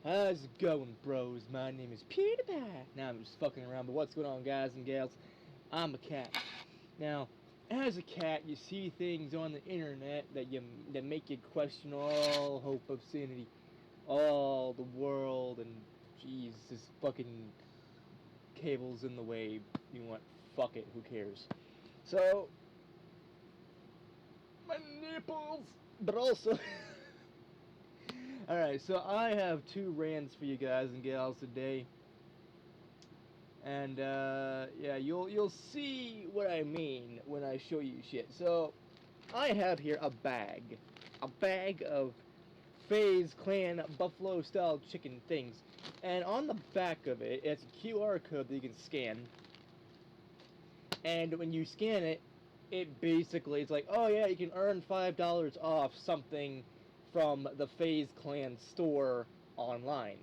How's it going, bros? My name is PewDiePie. Now I'm just fucking around, but what's going on, guys and gals? I'm a cat. Now, as a cat, you see things on the internet that make you question all hope of sanity, all the world, and jeez, this fucking cable's in the way. You want fuck it? Who cares? So, my nipples, but also. Alright, so I have two rants for you guys and gals today. And yeah, you'll see what I mean when I show you shit. So I have here a bag of FaZe Clan Buffalo style chicken things, and on the back of it, it's a QR code that you can scan. And when you scan it, it basically it's like, oh yeah, you can earn $5 off something from the FaZe Clan store online.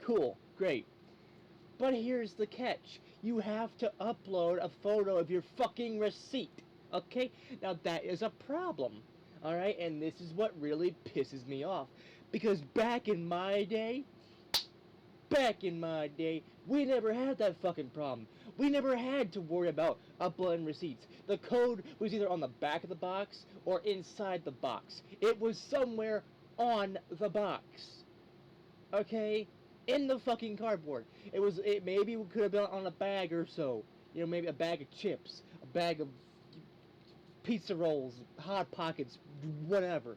Cool, great. But here's the catch. You have to upload a photo of your fucking receipt. Okay? Now that is a problem. Alright? And this is what really pisses me off. Because back in my day, we never had that fucking problem. We never had to worry about uploading receipts. The code was either on the back of the box or inside the box. It was somewhere on the box. Okay? In the fucking cardboard. It maybe could have been on a bag or so. You know, maybe a bag of chips, a bag of pizza rolls, hot pockets, whatever.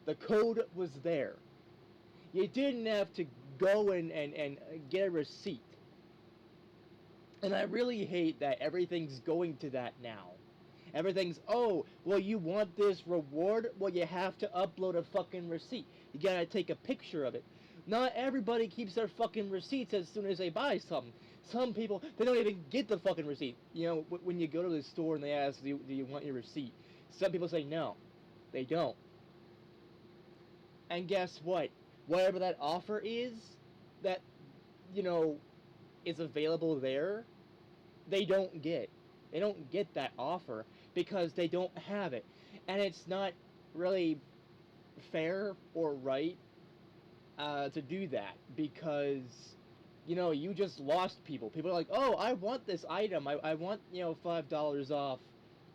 The code was there. You didn't have to go and get a receipt. And I really hate that everything's going to that now. Everything's, oh, well, you want this reward? Well, you have to upload a fucking receipt. You gotta take a picture of it. Not everybody keeps their fucking receipts as soon as they buy something. Some people, they don't even get the fucking receipt. You know, when you go to the store and they ask, do you want your receipt? Some people say no. They don't. And guess what? Whatever that offer is, that, you know, is available there, they don't get. They don't get that offer because they don't have it. And it's not really fair or right to do that because, you know, you just lost people. People are like, oh, I want this item. I want, you know, $5 off,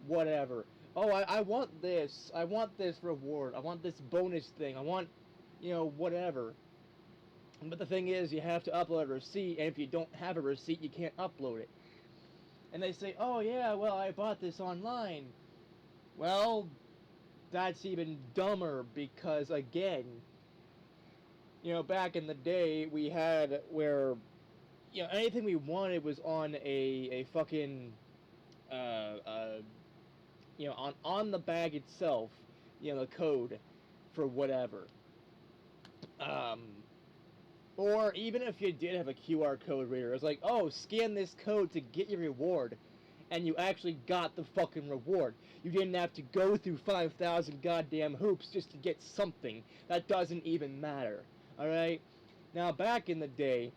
whatever. Oh, I want this. I want this reward. I want this bonus thing. I want, you know, whatever. But the thing is, you have to upload a receipt, and if you don't have a receipt, you can't upload it. And they say, oh yeah, well, I bought this online. Well, that's even dumber because, again, you know, back in the day, we had where, you know, anything we wanted was on a fucking, uh, uh, you know, on the bag itself, you know, the code for whatever. Um, or even if you did have a QR code reader, it's like, oh, scan this code to get your reward. And you actually got the fucking reward. You didn't have to go through 5,000 goddamn hoops just to get something. That doesn't even matter. Alright? Now, back in the day,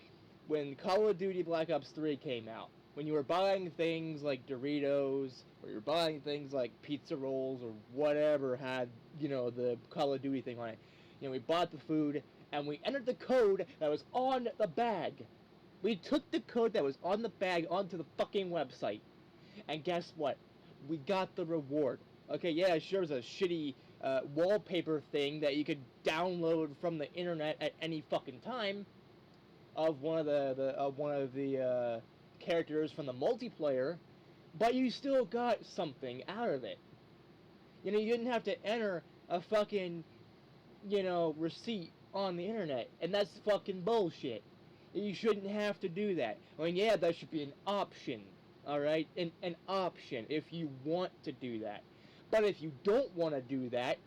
when Call of Duty Black Ops 3 came out, when you were buying things like Doritos, or you were buying things like pizza rolls, or whatever had, you know, the Call of Duty thing on it, you know, we bought the food, and we entered the code that was on the bag. We took the code that was on the bag onto the fucking website. And guess what? We got the reward. Okay, yeah, sure, it was a shitty wallpaper thing that you could download from the internet at any fucking time of one of the characters from the multiplayer, but you still got something out of it. You know, you didn't have to enter a fucking, you know, receipt on the internet, and that's fucking bullshit. You shouldn't have to do that. I mean, yeah, that should be an option. Alright? An option if you want to do that. But if you don't want to do that,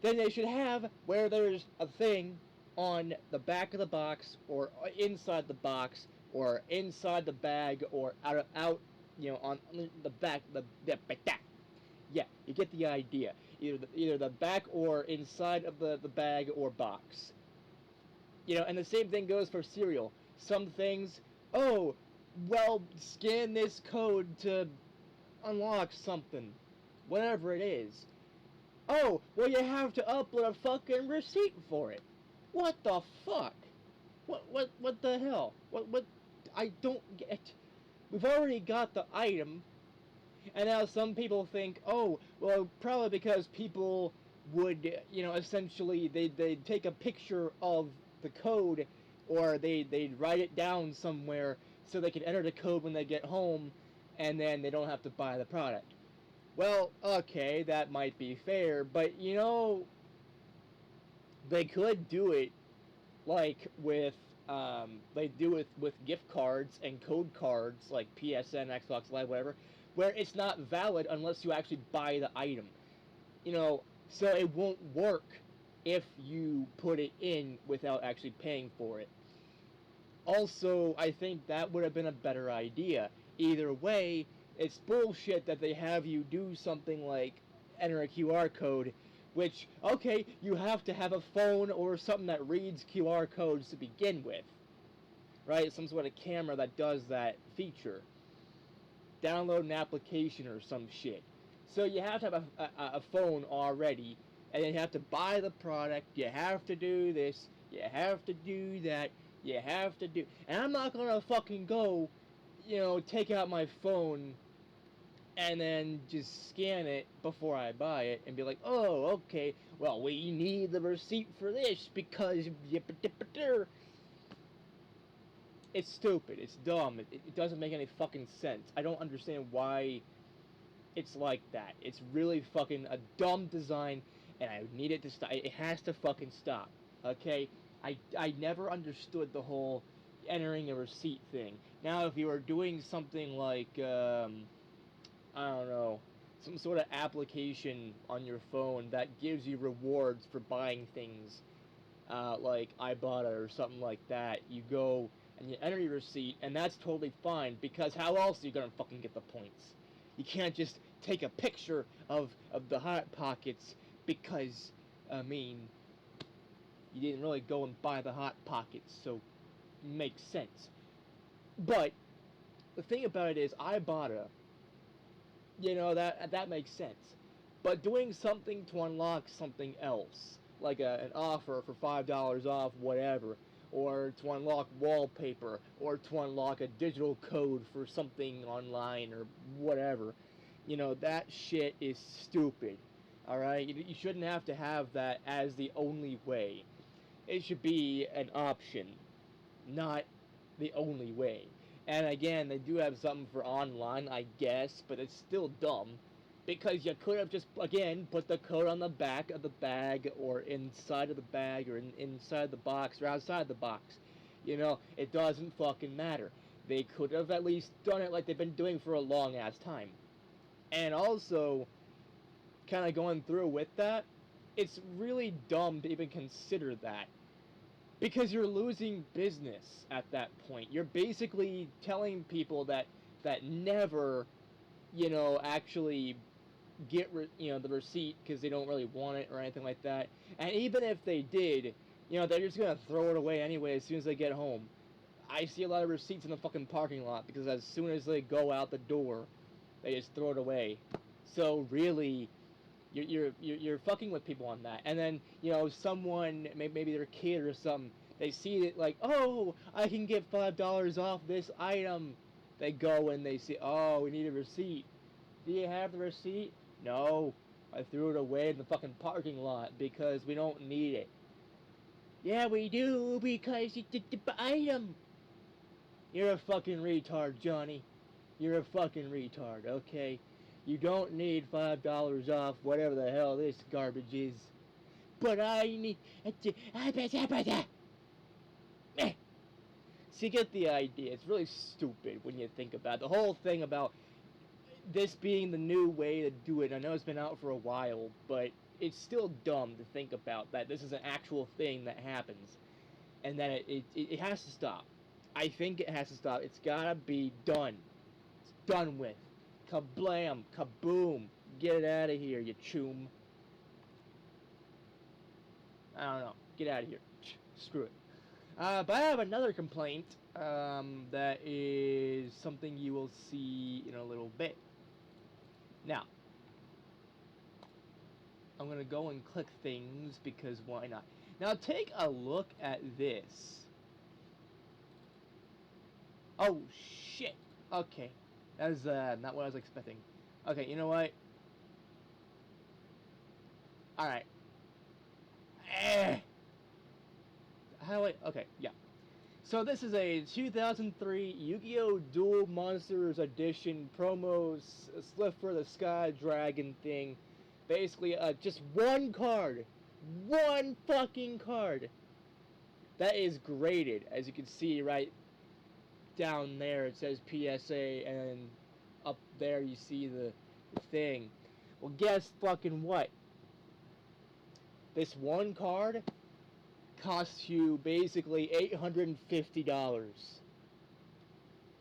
then they should have where there's a thing on the back of the box or inside the box or inside the bag or out you know, on the back the yeah, you get the idea. Either the back or inside of the bag or box. You know, and the same thing goes for cereal. Some things, oh, well, scan this code to unlock something. Whatever it is. Oh, well, you have to upload a fucking receipt for it. What the fuck? What the hell? What? I don't get. We've already got the item, and now some people think, oh, well, probably because people would, essentially they'd take a picture of the code, or they'd write it down somewhere so they can enter the code when they get home, and then they don't have to buy the product. Well, okay, that might be fair, but they could do it like with they do it with gift cards and code cards like PSN, Xbox Live, whatever, where it's not valid unless you actually buy the item. You know, so it won't work if you put it in without actually paying for it. Also, I think that would have been a better idea. Either way, it's bullshit that they have you do something like enter a QR code, which, okay, you have to have a phone or something that reads QR codes to begin with, right? Some sort of camera that does that feature. Download an application or some shit. So you have to have a phone already, and then you have to buy the product. You have to do this. You have to do that. You have to do. And I'm not gonna fucking go, take out my phone and then just scan it before I buy it and be like, oh, okay, well, we need the receipt for this because it's stupid. It's dumb. It doesn't make any fucking sense. I don't understand why it's like that. It's really fucking a dumb design, and I need it to stop. It has to fucking stop. Okay? I never understood the whole entering a receipt thing. Now, if you are doing something like, I don't know, some sort of application on your phone that gives you rewards for buying things, like Ibotta or something like that, you go and you enter your receipt, and that's totally fine because how else are you gonna fucking get the points? You can't just take a picture of the hot pockets because, I mean, you didn't really go and buy the hot pockets, so it makes sense. But the thing about it is, Ibotta, that makes sense. But doing something to unlock something else, like an offer for $5 off, whatever, or to unlock wallpaper, or to unlock a digital code for something online, or whatever, that shit is stupid. All right, you shouldn't have to have that as the only way. It should be an option, not the only way. And again, they do have something for online, I guess, but it's still dumb because you could have just again put the code on the back of the bag or inside of the bag or inside the box or outside the box. It doesn't fucking matter. They could have at least done it like they've been doing for a long ass time. And also, kind of going through with that, it's really dumb to even consider that because you're losing business at that point. You're basically telling people that never, actually get the receipt because they don't really want it or anything like that. And even if they did, they're just gonna throw it away anyway as soon as they get home. I see a lot of receipts in the fucking parking lot because as soon as they go out the door, they just throw it away. So really, you're fucking with people on that. And then someone maybe their kid or something, they see it like, oh, I can get $5 off this item. They go and they see, oh, we need a receipt. Do you have the receipt? No, I threw it away in the fucking parking lot because we don't need it. Yeah, we do because it's the item. You're a fucking retard, Johnny. You're a fucking retard, okay? You don't need $5 off whatever the hell this garbage is. But I need. So you get the idea. It's really stupid when you think about it. The whole thing about this being the new way to do it. I know it's been out for a while, but it's still dumb to think about that this is an actual thing that happens and that it has to stop. I think it has to stop. It's gotta be done. It's done with. Kablam, kaboom. Get it out of here, you choom. I don't know. Get out of here. Screw it. But I have another complaint that is something you will see in a little bit. Now, I'm gonna go and click things because why not? Now take a look at this. Oh shit. Okay. That was not what I was expecting. Okay, you know what? Alright. Eh. How do I... Okay, yeah. So this is a 2003 Yu-Gi-Oh! Duel Monsters Edition promos Slip for the Sky Dragon thing. Basically, just one card. One fucking card. That is graded, as you can see right down there. It says PSA, and up there you see the thing. Well, guess fucking what? This one card costs you basically $850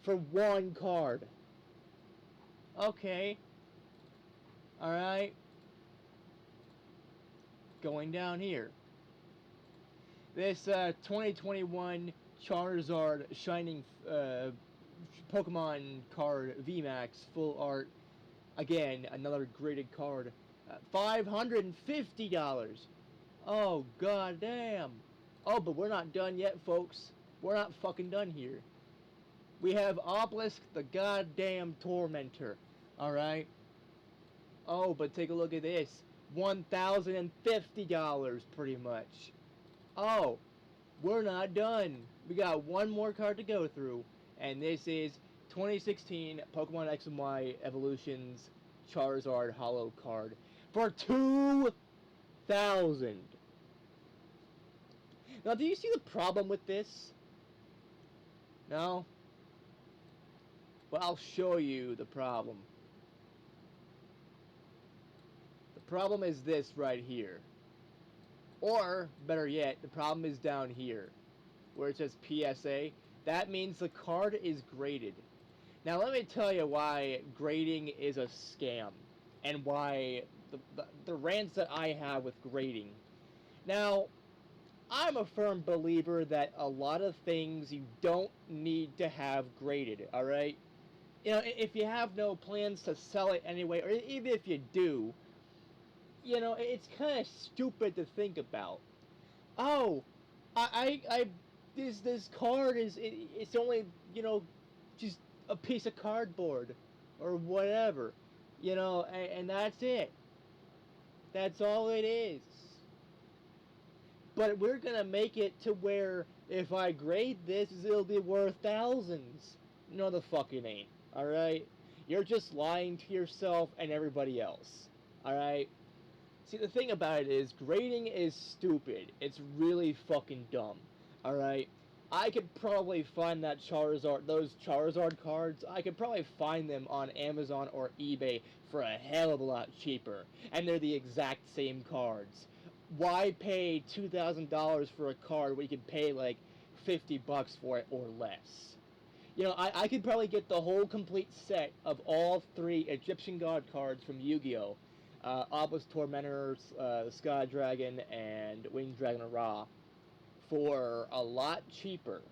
for one card. Okay. Alright. Going down here. This 2021 Charizard Shining Pokemon card VMAX full art. Again, another graded card. $550. Oh, goddamn. Oh, but we're not done yet, folks. We're not fucking done here. We have Obelisk, the goddamn Tormentor. Alright? Oh, but take a look at this. $1,050, pretty much. Oh, we're not done. We got one more card to go through. And this is 2016 Pokemon X and Y Evolutions Charizard Holo card for $2,000. Now, do you see the problem with this? No? Well, I'll show you the problem. The problem is this right here. Or, better yet, the problem is down here, where it says PSA. That means the card is graded. Now, let me tell you why grading is a scam, and why the rants that I have with grading. Now, I'm a firm believer that a lot of things you don't need to have graded, alright? You know, if you have no plans to sell it anyway, or even if you do, you know, it's kind of stupid to think about. Oh, this card it's only, you know, just a piece of cardboard, or whatever, you know, and that's it. That's all it is. But we're gonna make it to where if I grade this, it'll be worth thousands. No, the fuck it ain't. Alright? You're just lying to yourself and everybody else. Alright? See, the thing about it is, grading is stupid. It's really fucking dumb. Alright? I could probably find those Charizard cards, I could probably find them on Amazon or eBay for a hell of a lot cheaper. And they're the exact same cards. Why pay $2,000 for a card when you can pay like $50 for it or less? You know, I could probably get the whole complete set of all three Egyptian God cards from Yu-Gi-Oh! Obelisk Tormentor, Sky Dragon, and Winged Dragon Ra for a lot cheaper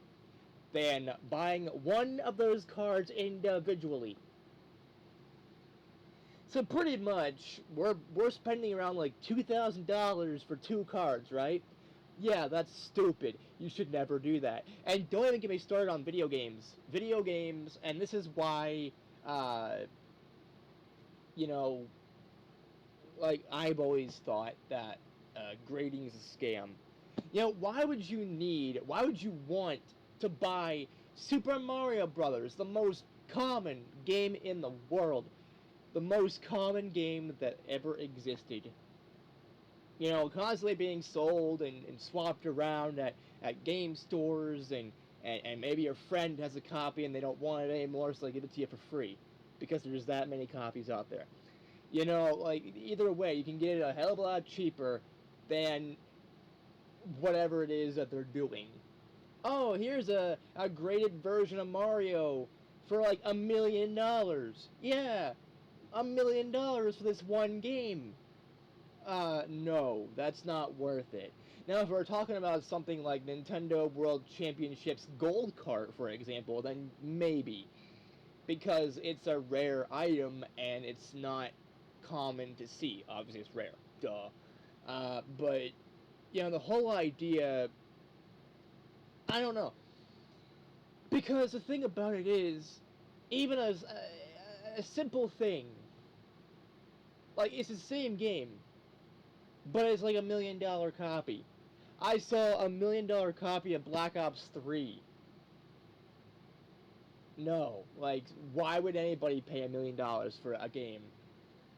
than buying one of those cards individually. So pretty much, we're spending around like $2,000 for two cards, right? Yeah, that's stupid. You should never do that. And don't even get me started on video games. Video games, and this is why, you know, like I've always thought that grading is a scam. You know, why would you want to buy Super Mario Brothers, the most common game in the world, the most common game that ever existed? You know, constantly being sold and swapped around at game stores, and maybe your friend has a copy and they don't want it anymore, so they give it to you for free because there's that many copies out there. You know, like, either way, you can get it a hell of a lot cheaper than whatever it is that they're doing. Oh, here's a graded version of Mario for like $1 million. Yeah, $1 million for this one game. No, that's not worth it. Now, if we're talking about something like Nintendo World Championships Gold Cart, for example, then maybe. Because it's a rare item and it's not common to see. Obviously, it's rare. Duh. But the whole idea, I don't know. Because the thing about it is, even as a simple thing, like it's the same game, but it's like $1 million copy. I saw $1 million copy of Black Ops 3. No, like, why would anybody pay $1 million for a game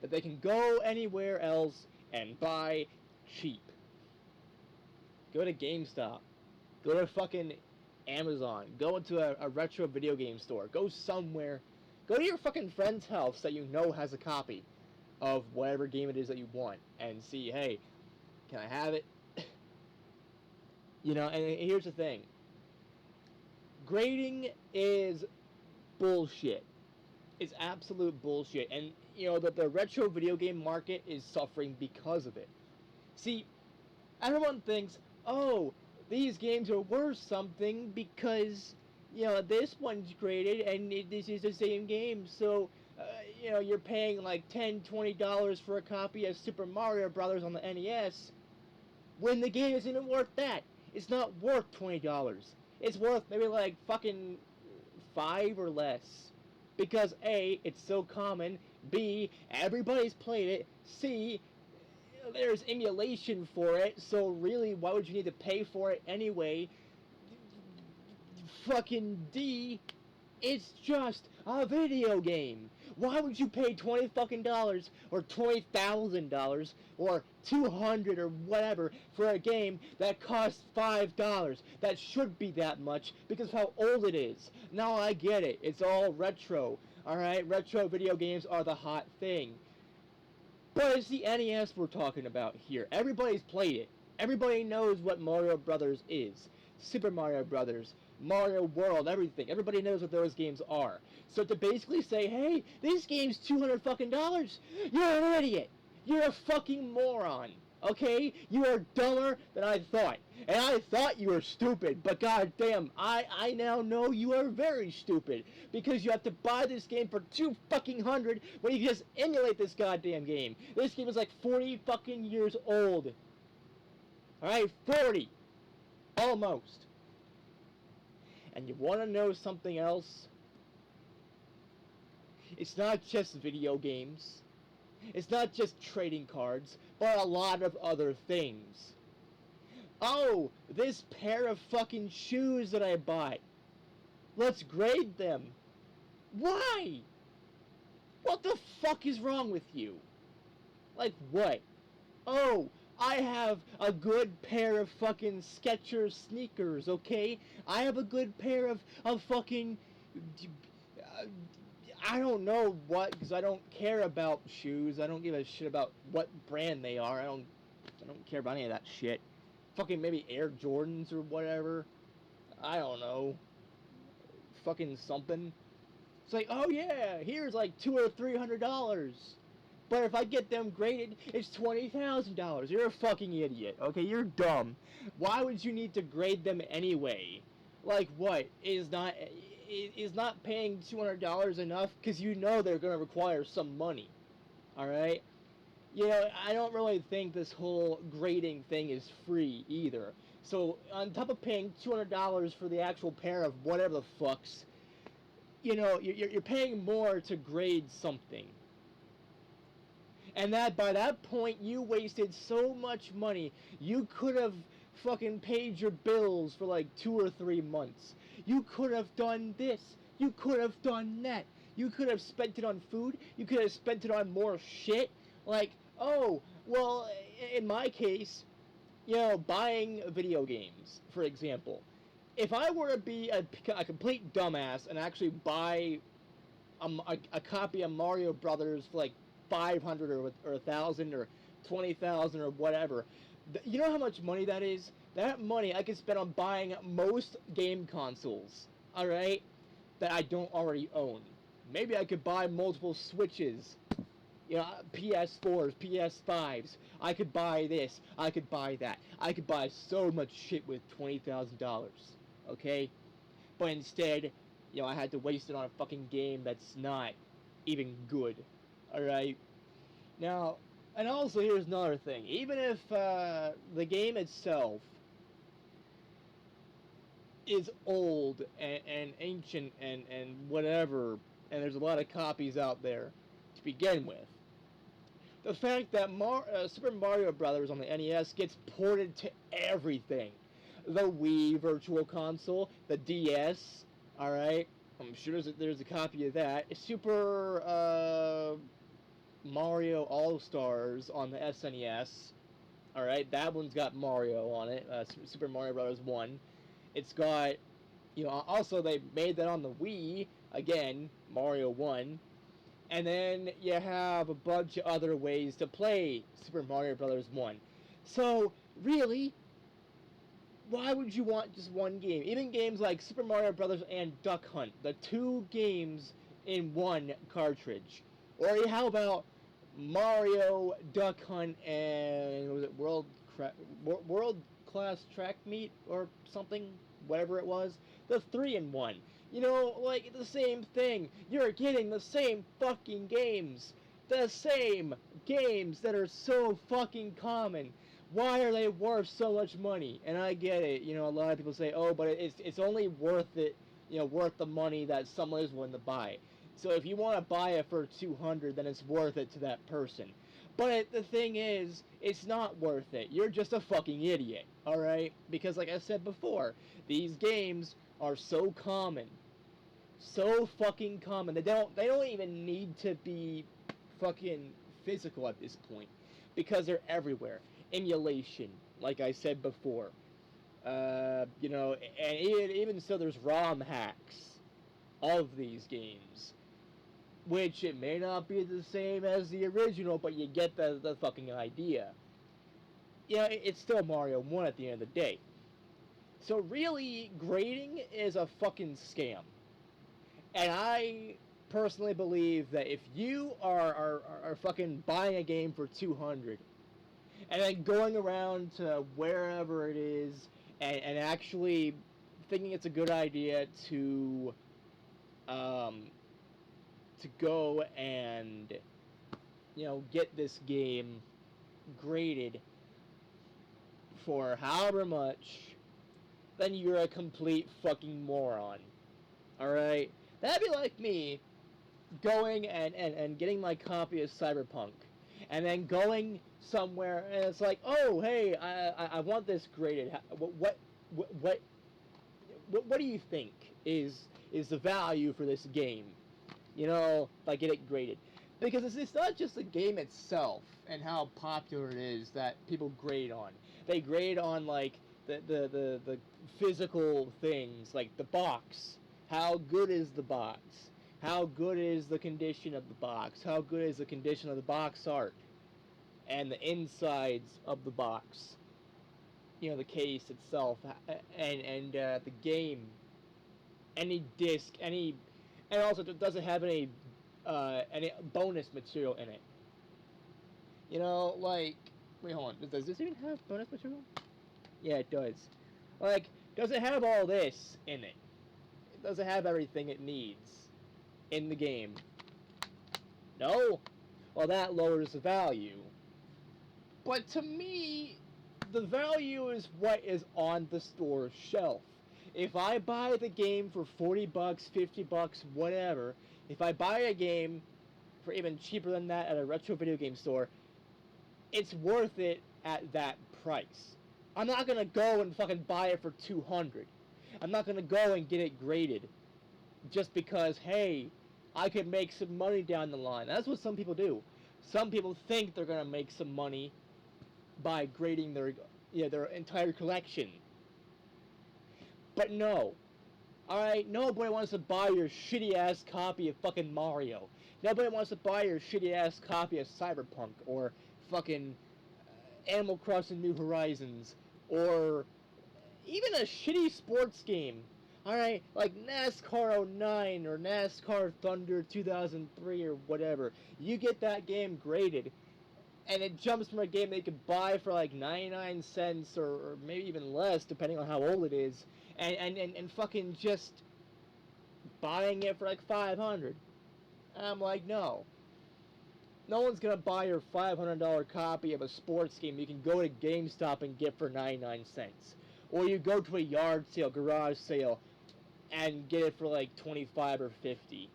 that they can go anywhere else and buy cheap? Go to GameStop. Go to fucking Amazon. Go into a retro video game store. Go somewhere. Go to your fucking friend's house that you know has a copy of whatever game it is that you want and see, hey, can I have it? And here's the thing. Grading is bullshit. It's absolute bullshit. And, the retro video game market is suffering because of it. See, everyone thinks, oh, these games are worth something because, this one's graded and this is the same game. So, you're paying like $10, $20 for a copy of Super Mario Brothers on the NES when the game isn't even worth that. It's not worth $20. It's worth maybe like fucking 5 or less. Because A, it's so common. B, everybody's played it. C, there's emulation for it, so really, why would you need to pay for it anyway? Fucking D, it's just a video game. Why would you pay $20 fucking dollars or $20,000 or $200 or whatever for a game that costs $5? That should be that much because of how old it is. Now I get it. It's all retro. Alright, retro video games are the hot thing. But it's the NES we're talking about here. Everybody's played it. Everybody knows what Mario Brothers is. Super Mario Brothers, Mario World, everything. Everybody knows what those games are. So to basically say, hey, this game's $200 fucking dollars, you're an idiot. You're a fucking moron. Okay? You are dumber than I thought. And I thought you were stupid, but goddamn, I now know you are very stupid. Because you have to buy this game for $2 fucking hundred when you can just emulate this goddamn game. This game is like 40 fucking years old. Alright, 40. Almost. And you wanna know something else? It's not just video games. It's not just trading cards, but a lot of other things. Oh, this pair of fucking shoes that I bought. Let's grade them. Why? What the fuck is wrong with you? Like what? Oh, I have a good pair of fucking Skechers sneakers, okay? I have a good pair of fucking... I don't know what, because I don't care about shoes. I don't give a shit about what brand they are. I don't care about any of that shit. Fucking maybe Air Jordans or whatever. I don't know. Fucking something. It's like, oh yeah, here's like $200 or $300. But if I get them graded, it's $20,000. You're a fucking idiot. Okay, you're dumb. Why would you need to grade them anyway? Like what? Is not paying $200 enough? Because you know they're gonna require some money. All right. I don't really think this whole grading thing is free either. So on top of paying $200 for the actual pair of whatever the fucks, you're paying more to grade something. And that by that point you wasted so much money. You could have fucking paid your bills for like 2 or 3 months. You could have done this. You could have done that. You could have spent it on food. You could have spent it on more shit. Like, oh, well, in my case, buying video games, for example. If I were to be a complete dumbass and actually buy a copy of Mario Brothers for like 500 or 1,000 or 20,000 or whatever, you know how much money that is? That money I could spend on buying most game consoles, alright, that I don't already own. Maybe I could buy multiple Switches, PS4s, PS5s. I could buy this, I could buy that. I could buy so much shit with $20,000, okay? But instead, I had to waste it on a fucking game that's not even good, alright? Now, And also, here's another thing. Even if the game itself is old and ancient and whatever, and there's a lot of copies out there to begin with, the fact that Super Mario Brothers on the NES gets ported to everything, the Wii Virtual Console, the DS, all right, I'm sure there's a copy of that. Super Mario All Stars on the SNES, all right, that one's got Mario on it. Super Mario Brothers 1. It's got, also they made that on the Wii again, Mario 1. And then you have a bunch of other ways to play Super Mario Brothers 1. So, really, why would you want just one game? Even games like Super Mario Brothers and Duck Hunt, the two games in one cartridge. Or how about Mario, Duck Hunt, and was it World Class Track Meet or something, whatever it was, the 3-in-1. Like the same thing. You're getting the same fucking games. The same games that are so fucking common. Why are they worth so much money? And I get it. A lot of people say, "Oh, but it's only worth it. Worth the money that someone is willing to buy." So if you want to buy it for 200, then it's worth it to that person. But the thing is, it's not worth it. You're just a fucking idiot, all right? Because like I said before, these games are so common, so fucking common. They don't even need to be fucking physical at this point because they're everywhere. Emulation, like I said before. And even so, there's ROM hacks of these games, which it may not be the same as the original, but you get the fucking idea. It's still Mario 1 at the end of the day. So really, grading is a fucking scam. And I personally believe that if you are fucking buying a game for 200 and then going around to wherever it is and actually thinking it's a good idea um, to go and get this game graded for however much, then you're a complete fucking moron. Alright? That'd be like me going and getting my copy of Cyberpunk and then going somewhere and it's like, oh hey, I want this graded. What what do you think is the value for this game? If I get it graded, because it's not just the game itself and how popular it is that people grade on. They grade on like the physical things, like the box. How good is the box? How good is the condition of the box? How good is the condition of the box art and the insides of the box? The case itself and the game, any disc, and also does it have any bonus material in it? Like, wait, hold on. Does this even have bonus material? Yeah, it does. Like, does it have all this in it? Does it have everything it needs in the game? No? Well, that lowers the value. But to me, the value is what is on the store shelf. If I buy the game for 40 bucks, 50 bucks, whatever, if I buy a game for even cheaper than that at a retro video game store, it's worth it at that price. I'm not gonna go and fucking buy it for 200. I'm not gonna go and get it graded just because, hey, I could make some money down the line. That's what some people do. Some people think they're gonna make some money by grading their entire collection. But no. Alright, nobody wants to buy your shitty ass copy of fucking Mario. Nobody wants to buy your shitty ass copy of Cyberpunk or fucking Animal Crossing New Horizons or even a shitty sports game. Alright, like NASCAR '09 or NASCAR Thunder 2003 or whatever. You get that game graded, and it jumps from a game that you could buy for like 99 cents or maybe even less, depending on how old it is, and fucking just buying it for like 500. I'm like, no. No one's gonna buy your $500 copy of a sports game you can go to GameStop and get for 99 cents. Or you go to a yard sale, garage sale, and get it for like 25 or 50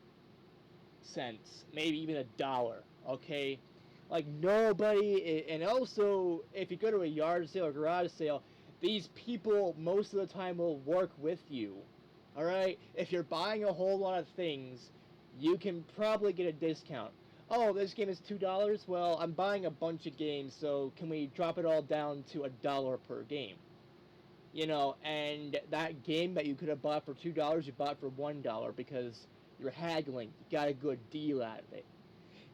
cents, maybe even $1, okay? Like nobody, and also if you go to a yard sale or garage sale, these people most of the time will work with you. All right? If you're buying a whole lot of things, you can probably get a discount. Oh, this game is $2. Well, I'm buying a bunch of games, so can we drop it all down to $1 per game? You know, and that game that you could have bought for $2, you bought for $1 because you're haggling. You got a good deal out of it.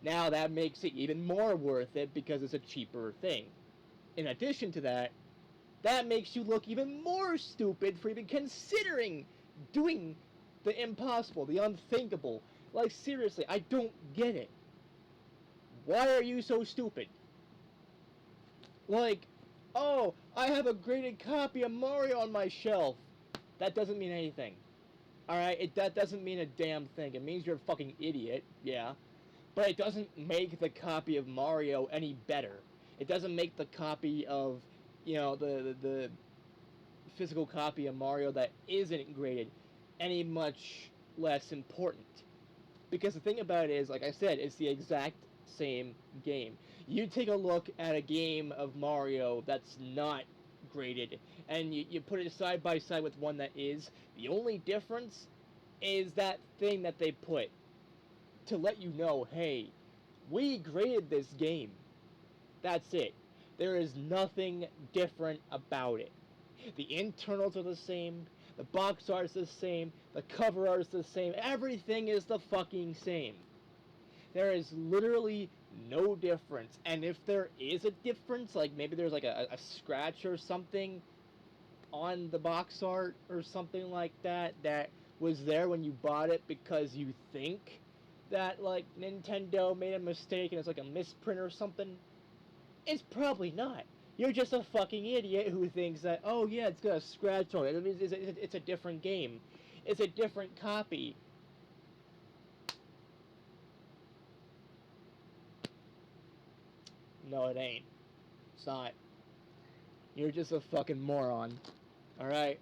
Now that makes it even more worth it because it's a cheaper thing. In addition to that, that makes you look even more stupid for even considering doing the impossible, the unthinkable. Like, seriously, I don't get it. Why are you so stupid? Like, oh, I have a graded copy of Mario on my shelf. That doesn't mean anything. Alright, that doesn't mean a damn thing. It means you're a fucking idiot, yeah. But it doesn't make the copy of Mario any better. It doesn't make the copy of, you know, the physical copy of Mario that isn't graded any much less important. Because the thing about it is, like I said, it's the exact same game. You take a look at a game of Mario that's not graded, and you put it side by side with one that is. The only difference is that thing that they put to let you know, hey, we graded this game. That's it. There is nothing different about it. The internals are the same, the box art is the same, the cover art is the same, everything is the fucking same. There is literally no difference. And if there is a difference, like maybe there's like a scratch or something on the box art or something like that that was there when you bought it because you think that like Nintendo made a mistake and it's like a misprint or something, it's probably not. You're just a fucking idiot who thinks that, oh yeah, it's got a scratch on it. I mean, it's a different game. It's a different copy. No, it ain't. It's not. You're just a fucking moron. Alright?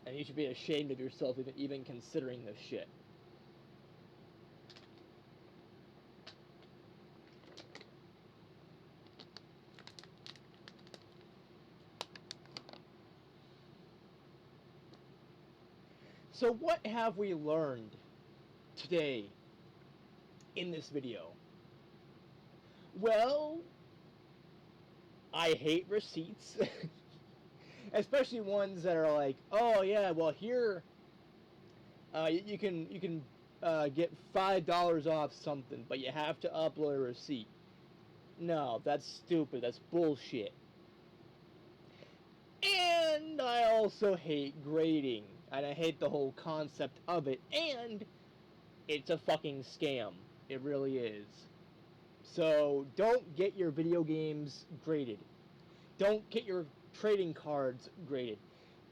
And you should be ashamed of yourself even considering this shit. So what have we learned today in this video? Well, I hate receipts. Especially ones that are like, oh yeah, well here, you can get $5 off something, but you have to upload a receipt. No, that's stupid. That's bullshit. And I also hate grading, and I hate the whole concept of it. And it's a fucking scam. It really is. So don't get your video games graded. Don't get your trading cards graded.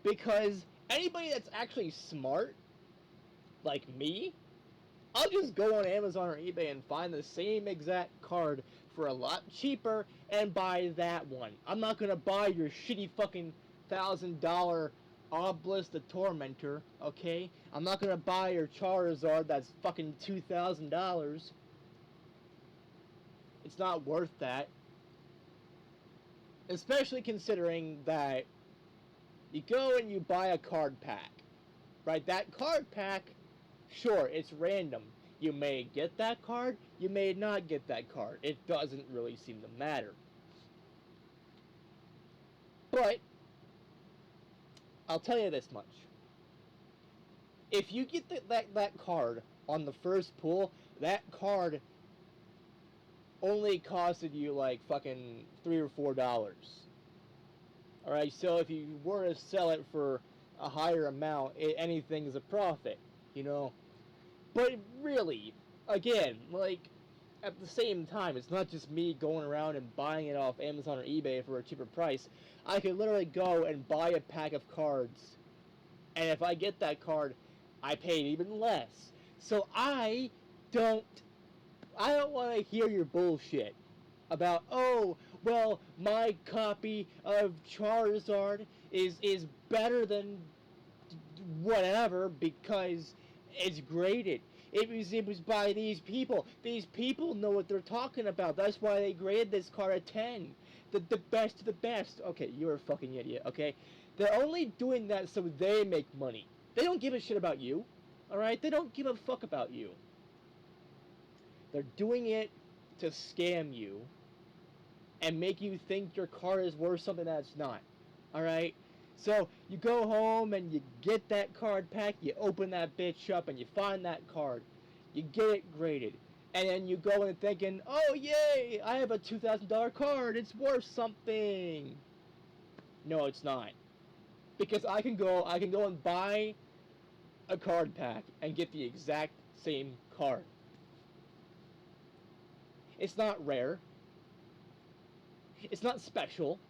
Because anybody that's actually smart, like me, I'll just go on Amazon or eBay and find the same exact card for a lot cheaper and buy that one. I'm not gonna buy your shitty fucking $1,000 Obelisk the Tormentor, okay? I'm not gonna buy your Charizard that's fucking $2,000. It's not worth that. Especially considering that you go and you buy a card pack, right? That card pack, sure, it's random. You may get that card, you may not get that card. It doesn't really seem to matter. But, I'll tell you this much. If you get that card on the first pull, that card only costed you like fucking $3 or $4. Alright, so if you were to sell it for a higher amount, anything's a profit, you know? But really, again, like, at the same time, it's not just me going around and buying it off Amazon or eBay for a cheaper price. I could literally go and buy a pack of cards, and if I get that card, I paid even less. So I don't I don't want to hear your bullshit about, oh, well, my copy of Charizard is better than whatever because it's graded. It was by these people. These people know what they're talking about. That's why they graded this card a 10. The best of the best. Okay, you're a fucking idiot, okay? They're only doing that so they make money. They don't give a shit about you. Alright? They don't give a fuck about you. They're doing it to scam you and make you think your card is worth something that it's not. Alright? So you go home and you get that card pack, you open that bitch up and you find that card. You get it graded. And then you go in thinking, oh yay, I have a $2,000 card, it's worth something. No, it's not. Because I can go and buy a card pack and get the exact same card. It's not rare. It's not special.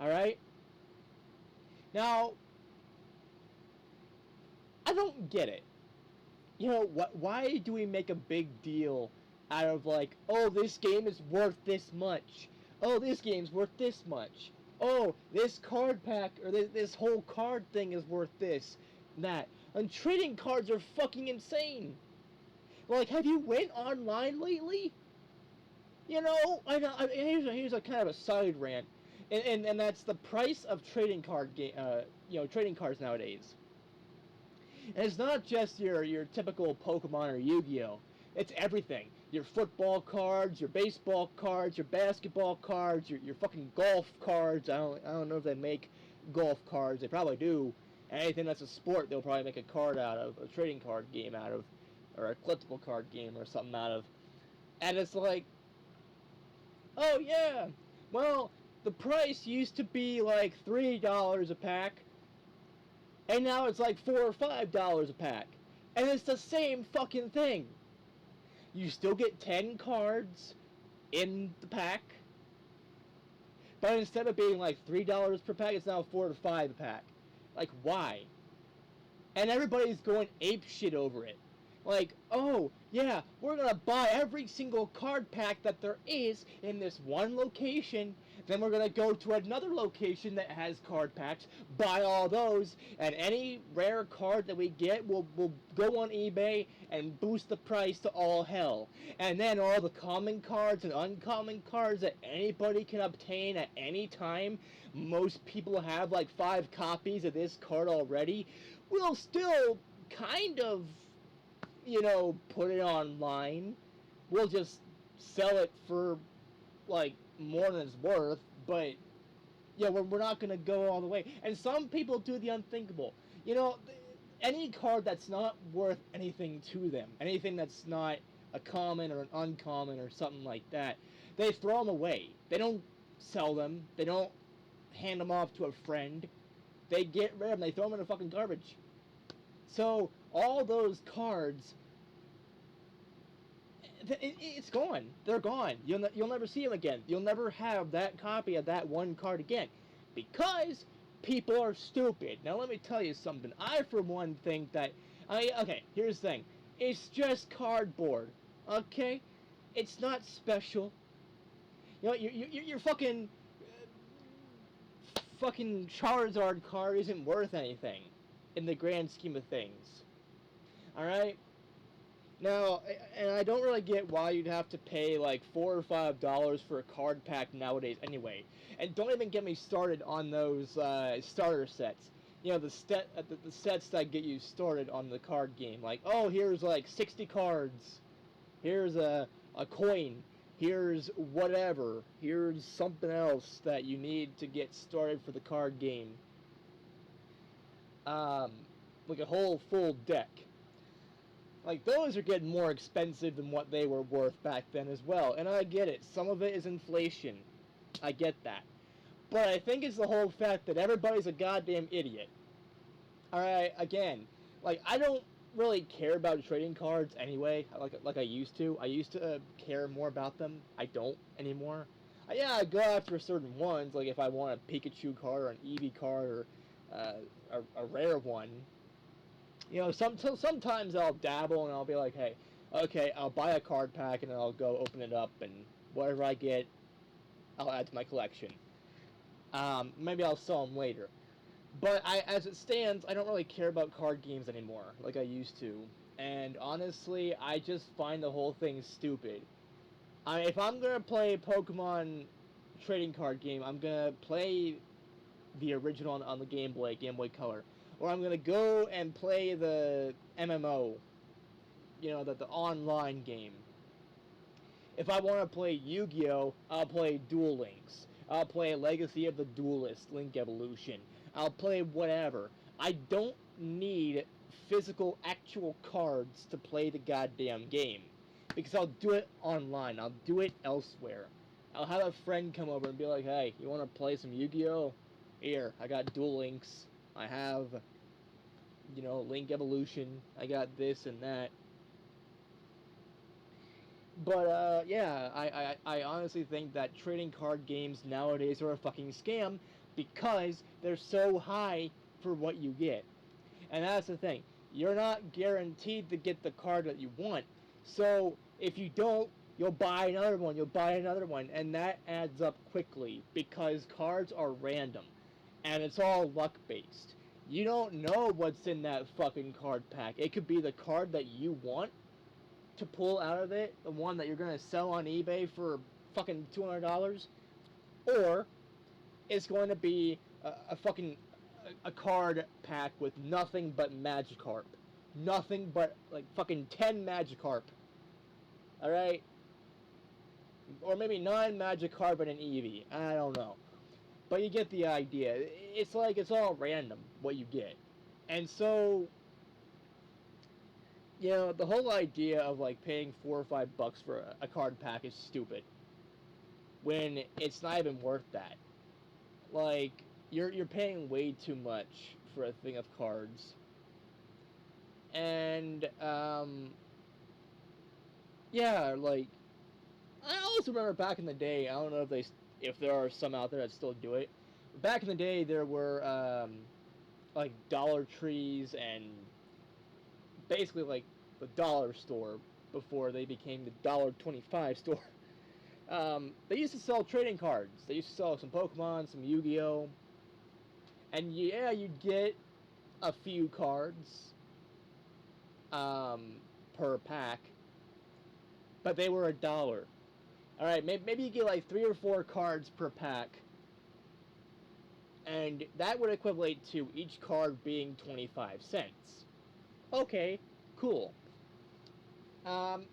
Alright? Now, I don't get it. You know, why do we make a big deal out of like, oh, this game is worth this much. Oh, this game's worth this much. Oh, this card pack, or this whole card thing is worth this, that. And trading cards are fucking insane. Like, have you went online lately? You know, here's a kind of a side rant, and that's the price of trading trading cards nowadays. And it's not just your typical Pokemon or Yu-Gi-Oh. It's everything. Your football cards, your baseball cards, your basketball cards, your fucking golf cards. I don't know if they make golf cards. They probably do. Anything that's a sport, they'll probably make a card out of, a trading card game out of, or a collectible card game or something out of. And it's like, oh yeah, well, the price used to be like $3 a pack, and now it's like $4 or $5 a pack. And it's the same fucking thing. You still get 10 cards in the pack, but instead of being like $3 per pack, it's now 4 to 5 a pack. Like, why? And everybody's going ape shit over it. Like, oh, yeah, we're gonna buy every single card pack that there is in this one location. Then we're gonna go to another location that has card packs, buy all those, and any rare card that we get, we'll go on eBay and boost the price to all hell. And then all the common cards and uncommon cards that anybody can obtain at any time, most people have like 5 copies of this card already, we'll still kind of, put it online. We'll just sell it for like more than it's worth, but yeah, we're not gonna go all the way. And some people do the unthinkable. Any card that's not worth anything to them, anything that's not a common or an uncommon or something like that, they throw them away. They don't sell them. They don't hand them off to a friend. They get rid of them. They throw them in the fucking garbage. So all those cards, it's gone. They're gone. You'll never see them again. You'll never have that copy of that one card again, because people are stupid. Now let me tell you something. I, for one, think that okay. Here's the thing. It's just cardboard. Okay, it's not special. Your fucking Charizard card isn't worth anything in the grand scheme of things. Alright? Now, and I don't really get why you'd have to pay like $4 or $5 for a card pack nowadays anyway. And don't even get me started on those starter sets. The sets that get you started on the card game. Like, oh, here's like 60 cards. Here's a coin. Here's whatever. Here's something else that you need to get started for the card game. Like a whole full deck. Like, those are getting more expensive than what they were worth back then as well. And I get it. Some of it is inflation. I get that. But I think it's the whole fact that everybody's a goddamn idiot. Alright, again, like, I don't really care about trading cards anyway, like I used to. I used to care more about them. I don't anymore. Yeah, I go after certain ones, like if I want a Pikachu card or an Eevee card or a rare one. Sometimes I'll dabble and I'll be like, hey, Okay, I'll buy a card pack and then I'll go open it up and whatever I get, I'll add to my collection. Maybe I'll sell them later. But as it stands, I don't really care about card games anymore like I used to. And honestly, I just find the whole thing stupid. If I'm gonna play a Pokemon trading card game, I'm gonna play the original on the Game Boy Color, or I'm gonna go and play the MMO, the online game. If I want to play Yu-Gi-Oh, I'll play Duel Links. I'll play Legacy of the Duelist, Link Evolution. I'll play whatever. I don't need physical, actual cards to play the goddamn game. Because I'll do it online. I'll do it elsewhere. I'll have a friend come over and be like, hey, you want to play some Yu-Gi-Oh? Here, I got Duel Links. I have, Link Evolution. I got this and that. But yeah, I honestly think that trading card games nowadays are a fucking scam because they're so high for what you get. And that's the thing. You're not guaranteed to get the card that you want. So if you don't, you'll buy another one, and that adds up quickly because cards are random. And it's all luck based. You don't know what's in that fucking card pack. It could be the card that you want to pull out of it, the one that you're gonna sell on eBay for fucking $200, or it's going to be a fucking a card pack with nothing but Magikarp, nothing but like fucking 10 Magikarp. All right, or maybe 9 Magikarp and an Eevee. I don't know, but you get the idea. It's like it's all random what you get, and so the whole idea of like paying $4 or $5 for a card pack is stupid. When it's not even worth that. Like you're paying way too much for a thing of cards. And yeah, like I always remember back in the day. I don't know if there are some out there that still do it. Back in the day, there were like Dollar Trees and basically like the dollar store before they became the $1.25 store. They used to sell trading cards. They used to sell some Pokemon, some Yu-Gi-Oh, and yeah, you'd get a few cards um, per pack, but they were $1. All right, maybe you get like 3 or 4 cards per pack, and that would equate to each card being 25 cents. Okay, cool.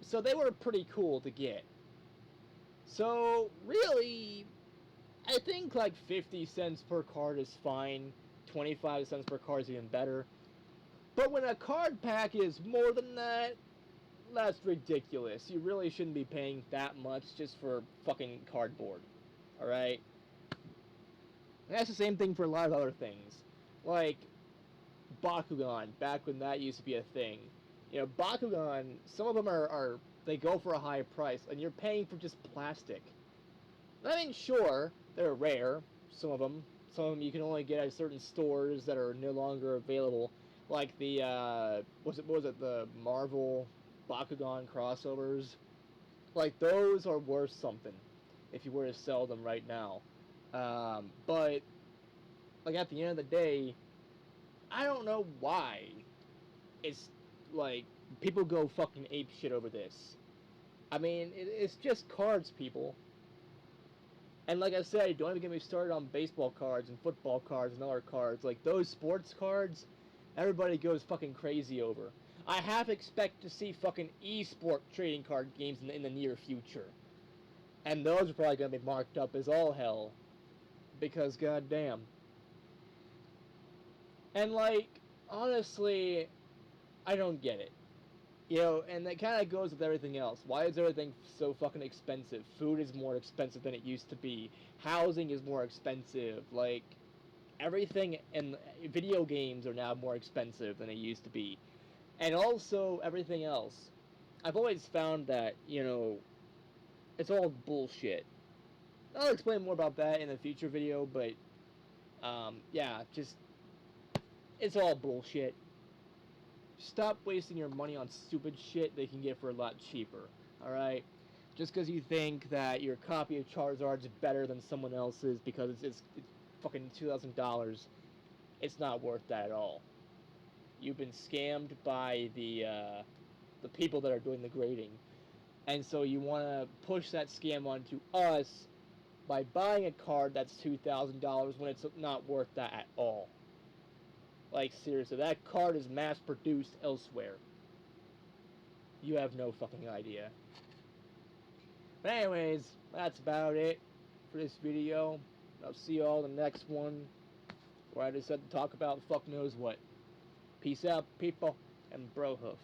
So they were pretty cool to get. So really, I think like 50 cents per card is fine. 25 cents per card is even better. But when a card pack is more than that, that's ridiculous. You really shouldn't be paying that much just for fucking cardboard. Alright? And that's the same thing for a lot of other things. Like Bakugan, back when that used to be a thing. Bakugan, some of them they go for a high price, and you're paying for just plastic. I mean, sure, they're rare, some of them. Some of them you can only get at certain stores that are no longer available. Like the, what was it, the Marvel Bakugan crossovers? Like, those are worth something if you were to sell them right now. But, like, at the end of the day, I don't know why it's, like, people go fucking ape shit over this. I mean, it's just cards, people. And like I said, don't even get me started on baseball cards and football cards and other cards. Like those sports cards, everybody goes fucking crazy over. I half expect to see fucking e-sport trading card games in the near future. And those are probably going to be marked up as all hell. Because goddamn. And like, honestly, I don't get it. And that kind of goes with everything else. Why is everything so fucking expensive? Food is more expensive than it used to be. Housing is more expensive. Like, everything in video games are now more expensive than they used to be. And also, everything else. I've always found that, it's all bullshit. I'll explain more about that in a future video, but, yeah, just, it's all bullshit. Stop wasting your money on stupid shit they can get for a lot cheaper. Alright? Just because you think that your copy of Charizard's better than someone else's because it's fucking $2,000, it's not worth that at all. You've been scammed by the people that are doing the grading. And so you want to push that scam onto us by buying a card that's $2,000 when it's not worth that at all. Like, seriously, that card is mass produced elsewhere. You have no fucking idea. But anyways, that's about it for this video. I'll see you all in the next one, where I decide to talk about fuck knows what. Peace out, people, and bro hoof.